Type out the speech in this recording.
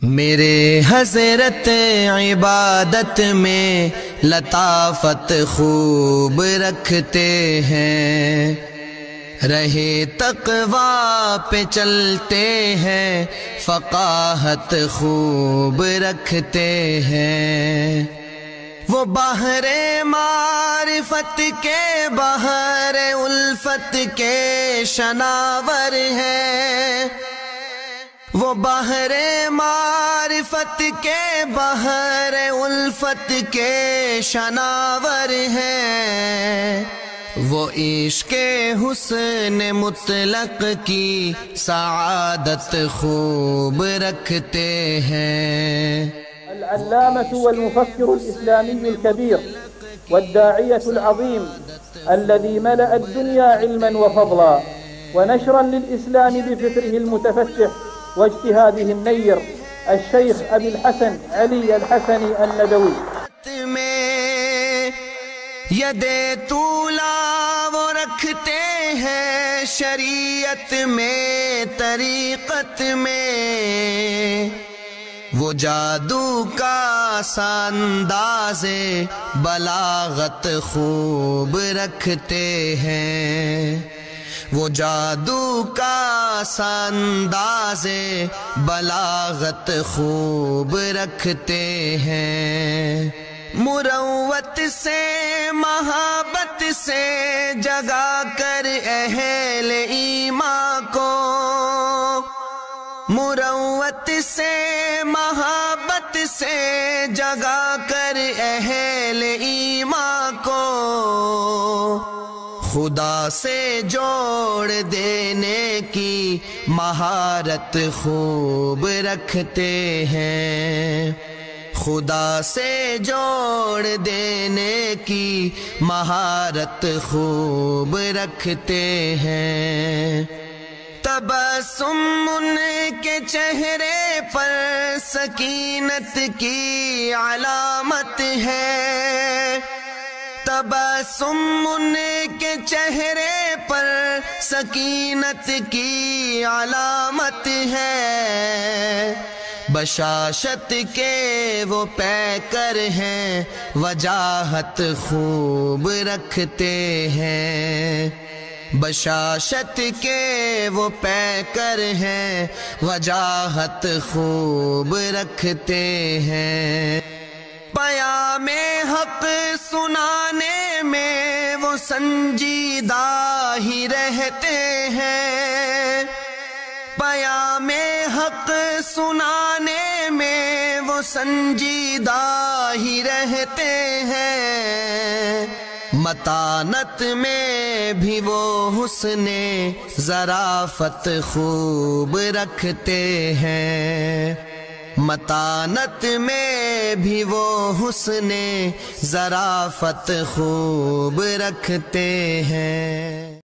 میرے حضرت عبادت میں لطافت خوب رکھتے ہیں، رہے تقویٰ پہ چلتے ہیں، فقاہت خوب رکھتے ہیں۔ وہ بحر معرفت کے بحر الفت کے شناور ہیں، وہ بحر معرفت کے بحر الفت کے شناور ہیں۔ وہ عشق حسن مطلق کی سعادت خوب رکھتے ہیں۔ العلامة والمفكر الإسلامي الكبير والداعية العظيم الذي ملأ الدنيا علما وفضلا ونشرا للإسلام بفكره المتفتح واجتهاده النير، الشيخ أبي الحسن علي الحسني الندوي۔ ید طولا وہ رکھتے ہیں شریعت میں طریقت میں، وہ جادو کا انداز بلاغت خوب رکھتے ہیں، وہ جادو کا انداز بلاغت خوب رکھتے ہیں۔ مروت سے محبت سے جگا کر اہل ایمان کو، مروت سے محبت سے جگا کر اہل ایمان کو، خدا سے جوڑ دینے کی مہارت خوب رکھتے ہیں، خدا سے جوڑ دینے کی مہارت خوب رکھتے ہیں۔ تبسم ان کے چہرے پر سکینت کی علامت ہے، تبسم ان کے چہرے پر سکینت کی علامت ہے، بشاشت کے وہ پیکر ہیں، وجاہت خوب رکھتے ہیں، بشاشت کے وہ پیکر ہیں، وجاہت خوب رکھتے ہیں۔ پیام حق سنانے میں وہ سنجیدہ ہی رہتے ہیں، پیام حق سنانے میں وہ سنجیدہ ہی رہتے ہیں، متانت میں بھی وہ حسن ظرافت خوب رکھتے ہیں، متانت میں بھی وہ حسن ظرافت خوب رکھتے ہیں۔